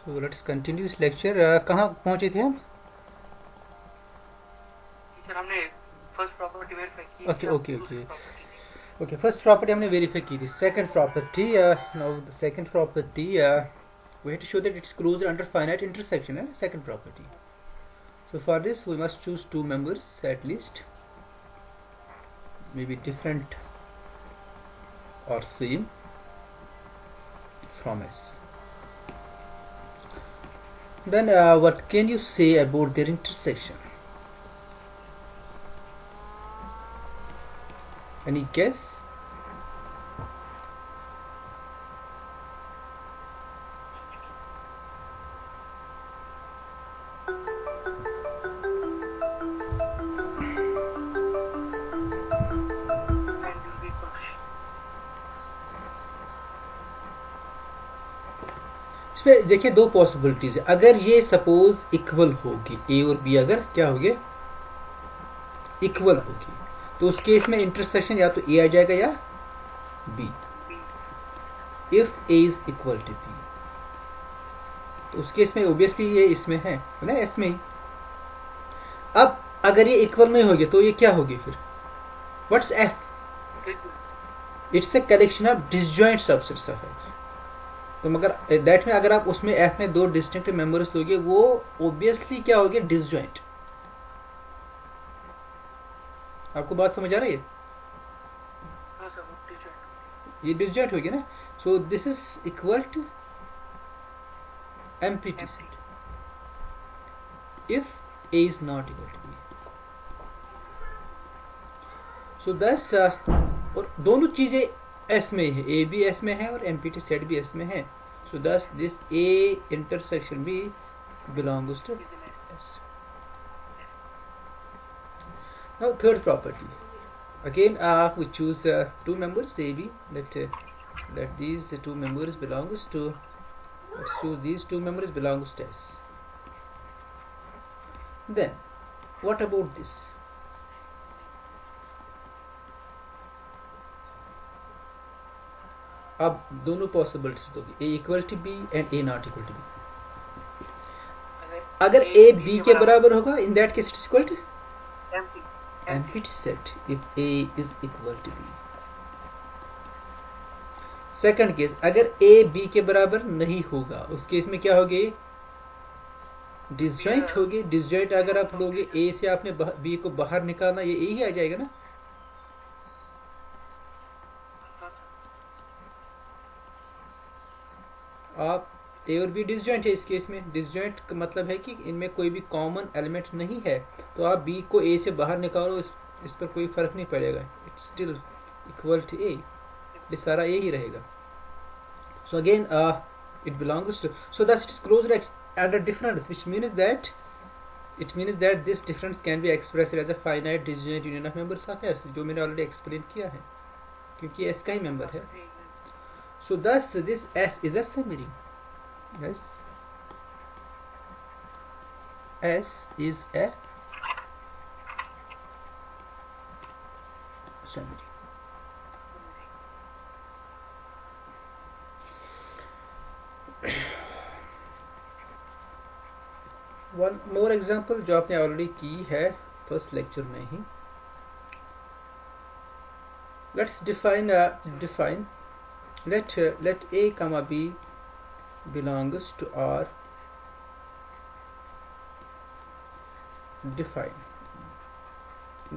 So let's continue this lecture. कहाँ पहुँचे थे हम? सर हमने फर्स्ट प्रॉपर्टी वेरीफाई की Okay, थी, अब okay, दूसरी okay. प्रॉपर्टी देखिए। Okay, first property हमने verify की थी. Second property, now the second property, we have to show that it's closed under finite intersection. Second property. So for this we must choose two members at least, maybe different or same from S. Then what can you say about their intersection? Any guess? And will be equal इसमें देखिए दो possibilities है. अगर ये suppose equal होगी, ए और B अगर क्या होगी, इक्वल होगी, तो उस केस में इंटरसेक्शन या तो ए आ जाएगा या B. B. If A is equal to B, तो उस केस में ओबियसली ये इसमें है ना, एस में ही. अब अगर ये इक्वल नहीं होगी तो ये क्या होगी फिर? What's F? It's a collection of disjoint subsets of X. तो मगर दैट में अगर आप उसमें एफ में दो डिस्टिंक्ट मेंबर्स लोगे, वो ओबियसली क्या होगी? डिसजॉइंट. आपको बात समझ आ रही है? हाँ सर, वो डिसजॉइंट। ये डिसजॉइंट होगी ना. So this is equal to empty set if a is not equal to b. So thus और दोनों चीजें s में है, a भी s में है और एम्प्टी सेट भी s में है. So thus this a intersection b belongs to s. Now third property. Again we choose two members a b. Let these two members belongs to, let's choose these two members belongs to s. Then what about this? अब दोनों possibilities दोगे, A equal to B and A not equal to B. अगर A B के बराबर होगा, in that case it is equal to empty set if A is equal to B. Second case, अगर A B के बराबर नहीं होगा, उस केस में क्या होगी? डिसजॉइंट होगी. डिसजॉइंट अगर आप लोगे, ए से आपने बी को बाहर निकालना, ये ए ही आ जाएगा ना. आप ए और बी डिसजॉइंट है इस केस में. डिसजॉइंट का मतलब है कि इनमें कोई भी कॉमन एलिमेंट नहीं है, तो आप बी को ए से बाहर निकालो, इस पर कोई फर्क नहीं पड़ेगा. It's still equal to A. ये सारा ए ही रहेगा. So again it belongs to, so that it is closed under difference, which means that this difference can be expressed as a finite disjoint union of members of S, जो मैंने already explain किया है, क्योंकि S का ही member है. So thus this S is a summary. Yes, S is a summary. One more example जो आपने already की है फर्स्ट लेक्चर में ही. Let's define let a comma b belongs to R.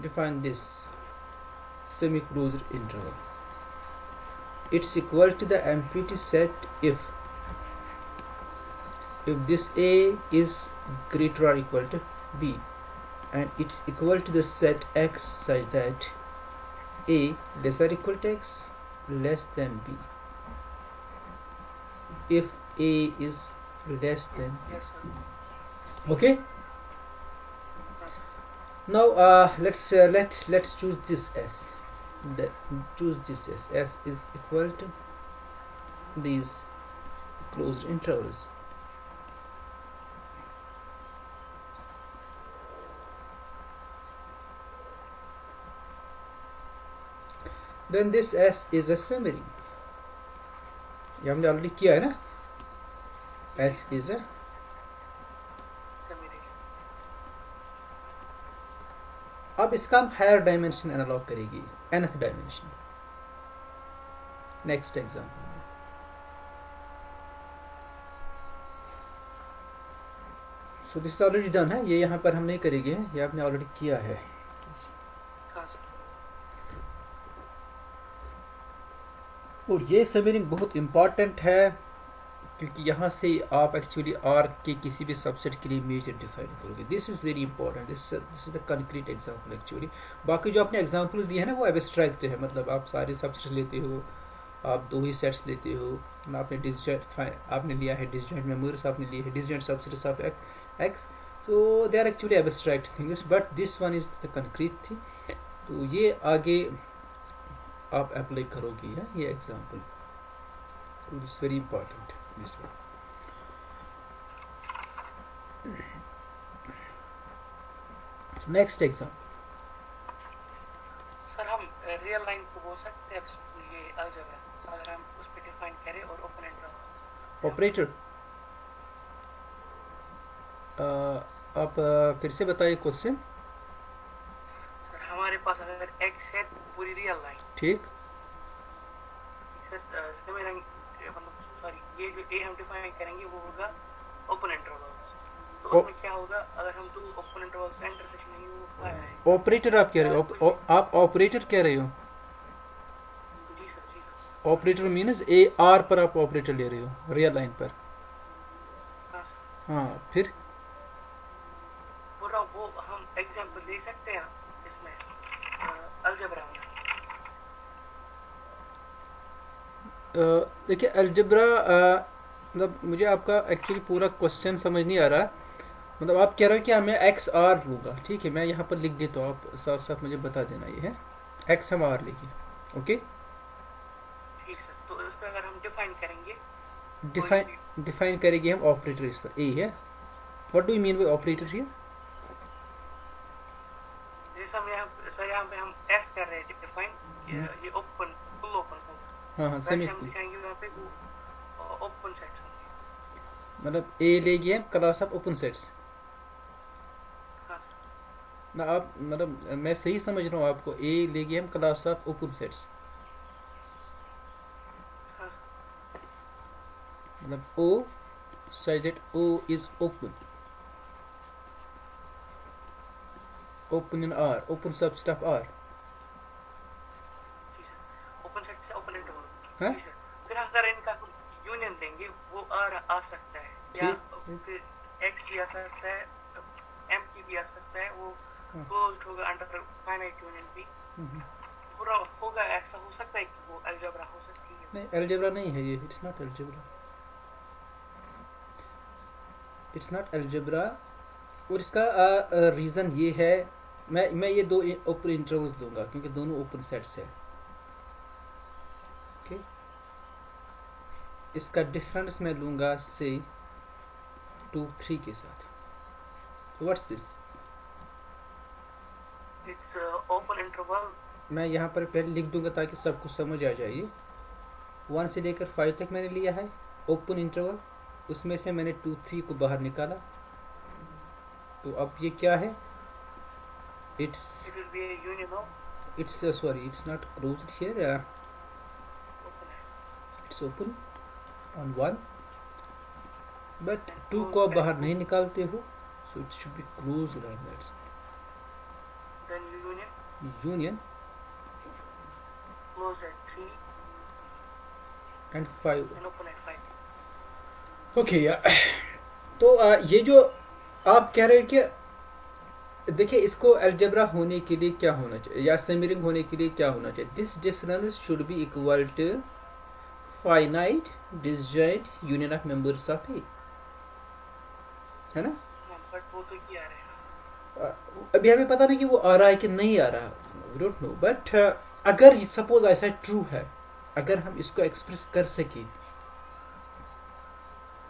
define this semi-closed interval. It's equal to the empty set if this a is greater or equal to b, and it's equal to the set x such that a less or equal to x, less than b, if a is less than. Okay, now let's choose this s. S is equal to these closed intervals. Then this S is a summary. ये हमने already किया है ना. S is a semi-real. अब इसका हम higher dimension analogue करेगी, nth dimension. Next example. So this already done है, ये यहाँ पर हम नहीं करेंगे, ये आपने ऑलरेडी किया है. हाँ सर. और ये समीरिंग बहुत इम्पॉर्टेंट है, क्योंकि यहाँ से आप एक्चुअली आर के किसी भी सबसेट के लिए मेजर डिफाइन करोगे. This is very important, this is the concrete example actually. बाकी जो आपने एग्जांपल्स दिए हैं ना वो एब्स्ट्रैक्ट है, मतलब आप सारे सबसेट लेते हो, आप दो ही सेट्स लेते हो. आपने डिसजॉइंट आपने लिया है, डिसजॉइंट मेंबर्स आपने लिए है, डिसजॉइंट सबसेट्स ऑफ एक्स. तो they are actually abstract things, but this one is the concrete thing. तो ये आगे आप अप्लाई करोगे है ये एग्जांपल. तो this very important this one. Next example. Sir हम रियल लाइन को बोल सकते हैं ये अलजेब्रा, अगर हम उस पे डिफाइन करें और ओपन इंटरवल. ऑपरेटर आप फिर से बताइए क्वेश्चन. सर हमारे पास अगर एक्स है तो पूरी रियल लाइन. ठीक. सर सेमी-रियल मतलब सॉरी ये जो ए हम डिफाइन करेंगे वो होगा ओपन इंटरवल. तो उसमें क्या होगा अगर हम दो ओपन इंटरवल का इंटरसेक्शन नहीं वो फायर है. ऑपरेटर आप कह रहे हो, आप ऑपरेटर कह रहे हो. जी सर. जी sir. Operator means A R पर आप ऑपरेटर ले रहे हो रियल लाइन पर. हाँ सर. हाँ फिर बोल रहा हूँ वो हम एग्जांपल दे सकते हैं इसमें अलजेब्रा में. देखिए अलजेब्रा मतलब मुझे आपका एक्चुअली पूरा क्वेश्चन समझ नहीं आ रहा. मतलब आप कह रहे हो कि मैं एक्स आर लूँगा, ठीक है, मैं यहाँ पर लिख देता हूँ, आप साथ साथ मुझे बता देना. ये है एक्स हम आर लेंगे. ओके ठीक सर. तो इस पे अगर हम डिफाइन करेंगे डिफाइन करेंगे हम ऑपरेटर इस पर. ए है. What do you mean by operator here? जैसे हम यहाँ पे हम एस कर रहे हैं डिफाइन, ये ओपन फुल ओपन होगा. हाँ हाँ वैसे सेमी. हम दिखाएंगे वहाँ पे वो ओपन सेट्स होंगे. मतलब ए लेगी हम क्लास ऑफ ओपन सेट्स. हाँ सर. ना आप मतलब मैं सही समझ रहा हूँ आपको, ए लेगी हम क्लास ऑफ ओपन सेट्स. हाँ सर. मतलब ओ such that O is open. Open in R, open subset of R. जी सर. ओपन सेट से ओपन इंटरवल. हाँ? जी सर. फिर अगर इनका यूनियन देंगे वो आ सकता है या फिर एक्स भी आ सकता है, एम की भी आ सकता है. वो हाँ. क्लोज्ड होगा अंडर फाइनाइट यूनियन भी. पूरा होगा. ऐसा हो सकता है कि वो अलजेब्रा हो सकती है. नहीं अलजेब्रा नहीं है ये. It's not algebra. It's not algebra. और इसका रीज़न ये है, मैं ये दो ओपन इंटरवल्स लूँगा क्योंकि दोनों ओपन सेट्स है. ओके इसका डिफरेंस मैं लूँगा से 2 3 के साथ. What's this? It's open interval. मैं यहाँ पर पहले लिख दूंगा ताकि सबको समझ आ जाए. 1 से लेकर 5 तक मैंने लिया है ओपन इंटरवल, उसमें से मैंने 2 3 को बाहर निकाला. तो अब ये क्या है? It's it will be a union of it's sorry it's not closed here. Open है. इट्स ओपन ऑन 1 बट 2 को आप बाहर नहीं निकालते हो, so it should be closed on that. Then union union closed at 3 and 5. And open at 5. Okay या तो ये जो आप कह रहे हो कि देखिए इसको अलजेब्रा होने के लिए क्या होना चाहिए या समीरिंग होने के लिए क्या होना चाहिए? This difference should be equal to finite disjoint union of members of A, है ना? बट वो तो क्या है अभी हमें पता नहीं कि वो आ रहा है कि नहीं आ रहा, वी डोंट नो. बट अगर सपोज ऐसा ट्रू है, अगर हम इसको एक्सप्रेस कर सके,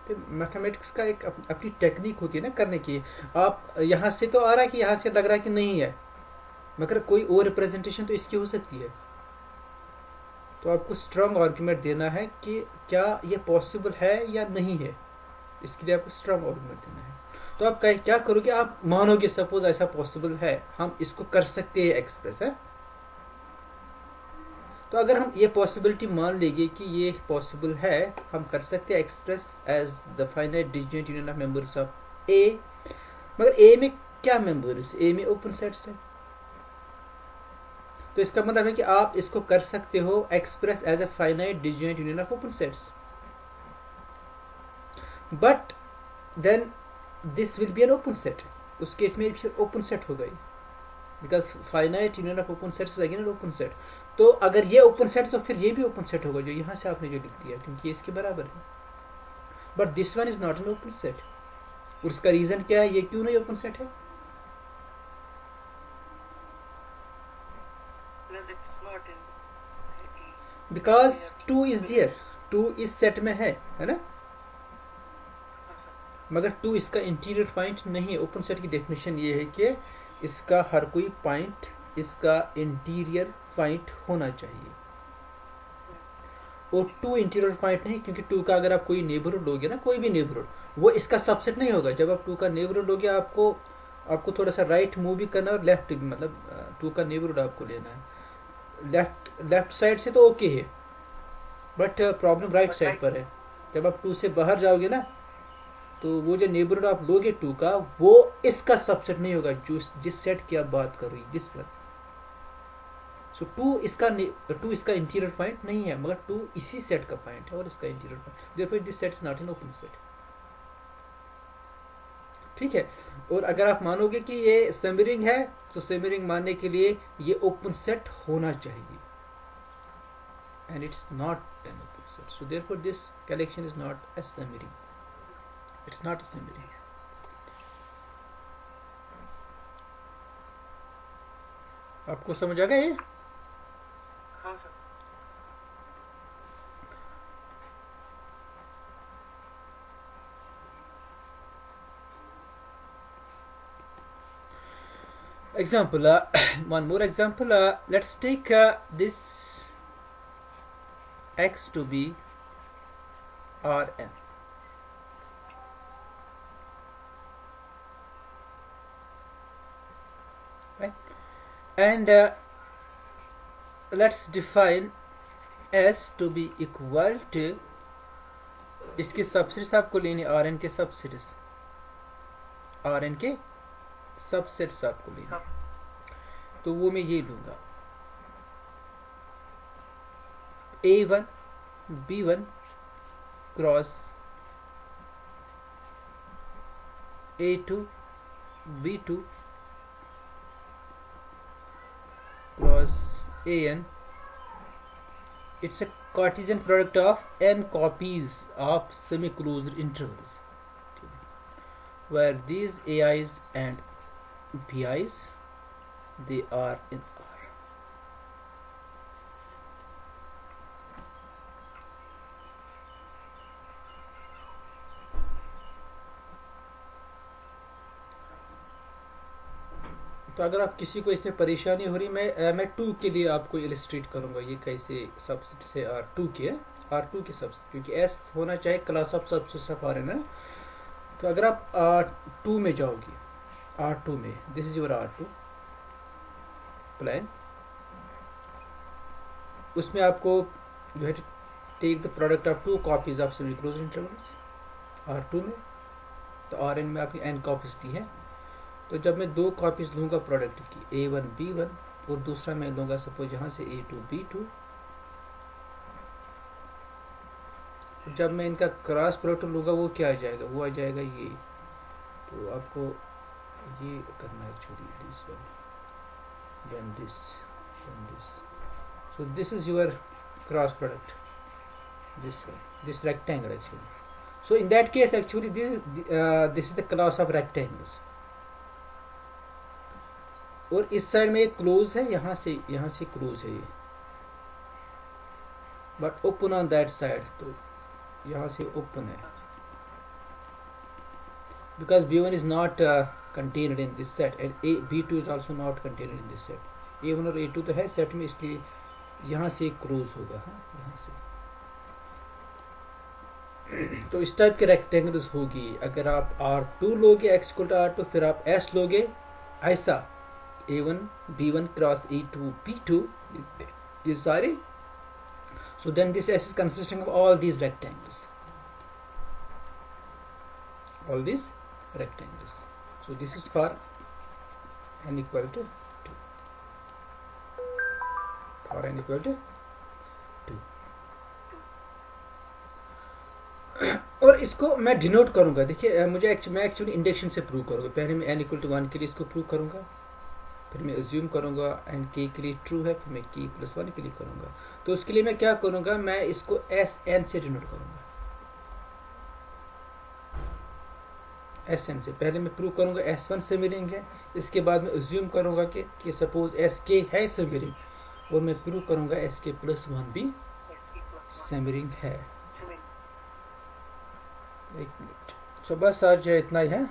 तो मैथमेटिक्स का एक अपनी टेक्निक होती है ना करने की. आप यहाँ से तो आ रहा है कि यहाँ से लग रहा है कि नहीं है, मगर कोई और रिप्रेजेंटेशन तो इसकी हो सकती है. तो आपको स्ट्रांग आर्गुमेंट देना है कि क्या ये पॉसिबल है या नहीं है. इसके लिए आपको स्ट्रॉन्ग आर्गुमेंट देना है। तो आप क्या करोगे, आप मानोगे सपोज ऐसा पॉसिबल है, हम इसको कर सकते हैं एक्सप्रेस है। तो अगर हम ये पॉसिबिलिटी मान लेंगे कि ये पॉसिबल है, हम कर सकते हैं express as the finite disjoint union of members of A. मगर ए में क्या मेंबर्स, ए में ओपन सेट्स है। तो इसका मतलब है कि आप इसको कर सकते हो express as a finite disjoint union of open sets, but then this will be an open set. उस केस में फिर ओपन सेट हो गई, because finite union of open sets again an open set. तो अगर ये ओपन सेट तो फिर ये भी ओपन सेट होगा जो यहाँ से आपने जो लिख दिया, क्योंकि ये इसके बराबर है। But this one is not an open set. और इसका रीजन क्या है, ये क्यों नहीं ओपन सेट है? बिकॉज 2 इज देयर, 2 इस सेट में है ना, मगर 2 इसका इंटीरियर पॉइंट नहीं है। ओपन सेट की डेफिनेशन ये है कि इसका हर कोई पॉइंट इसका इंटीरियर पॉइंट होना चाहिए, और 2 इंटीरियर पॉइंट नहीं, क्योंकि 2 का अगर आप कोई नेबरहुड लोगे ना, कोई भी नेबरहुड, वो इसका सबसेट नहीं होगा। जब आप 2 का नेबरहुड लोगे, आपको थोड़ा सा राइट मूव भी करना और लेफ्ट भी, मतलब 2 का नेबरहुड आपको लेना है। लेफ्ट साइड से तो ओके है, बट प्रॉब्लम राइट साइड पर है। जब आप 2 से बाहर जाओगे ना, तो वो जो नेबरहुड आप लोगे 2 का, वो इसका सबसेट नहीं होगा जो जिस सेट की आप बात कर रही, दिस वन। सो 2 इसका इंटीरियर पॉइंट नहीं है, मगर 2 इसी सेट का पॉइंट है और इसका interior point. Therefore this set is not an open set. ठीक है। और अगर आप मानोगे कि ये समिरिंग है, तो समिरिंग मानने के लिए ये ओपन सेट होना चाहिए, and it's not an open set. So therefore this collection is not a semiring, it's not a semiring. आपको समझ आ गया ये? हाँ sir. Example, one more example. Let's take this x to be Rn. Right? And let's define s to be equal to, इसकी subsets आपको लेनी, Rn के सबसेट्स, Rn के सबसेट्स आपको लेना। तो वो मैं ये लूंगा A1 B1 cross A2 B2 cross AN। It's a Cartesian product of n copies of semi-closed intervals, where these AIs and BIs, they are in R. तो अगर आप किसी को इसमें परेशानी हो रही, मैं 2 के लिए आपको इलिस्ट्रेट करूंगा ये कैसे सबसेट से R2 के सबसेट, क्योंकि S होना चाहिए class of subset of Rn है। तो अगर आप R2 में जाओगे, R2 में, this is your R2 plan, उसमें आपको जो है take the product of 2 copies of semi closed intervals R2 में। तो Rn में आपकी n कॉपीज दी है। तो जब मैं 2 कॉपीज लूँगा प्रोडक्ट की, A1 B1, और दूसरा मैं लूँगा सपोज यहाँ से A2 B2, जब मैं इनका क्रॉस प्रोडक्ट लूँगा वो क्या आ जाएगा, वो आ जाएगा ये। तो आपको ये करना है actually, this one then this. So this is your cross product, this one, this rectangle actually. So in that case actually this is the class of rectangles, और इस साइड में एक क्लोज है, यहाँ से क्लोज है ये, but open on that side, तो यहाँ से ओपन है, because B1 is not contained in this set and B2 is also not contained in this set. A1 और A2 तो है सेट में, इसलिए यहाँ से क्लोज होगा। हाँ, यहाँ से तो इस टाइप के रेक्टेंगल्स होगी। अगर आप R2 लोगे x इक्वल टू R2, फिर आप S लोगे ऐसा A1 B1 cross E2 B2, ये सारे। So then this S is consisting of all these rectangles. All these rectangles. So this is for n equal to 2. For n equal to 2. और इसको मैं denote करूंगा। देखिए मैं एक्चुअली इंडक्शन से prove करूंगा। पहले मैं n इक्वल टू 1 के लिए इसको प्रूव करूंगा, फिर मैं अज्यूम करूंगा n k के लिए ट्रू है, फिर मैं k प्लस 1 के लिए करूंगा। तो उसके लिए मैं क्या करूंगा, मैं इसको Sn से डिनोट करूंगा। Sn से पहले मैं प्रूव करूंगा S1 समिरिंग है, इसके बाद मैं अज्यूम करूंगा कि सपोज Sk है समिरिंग, और मैं प्रूव करूंगा Sk प्लस 1 भी समिरिंग है। एक मिनट। तो बस आज इतना ही है।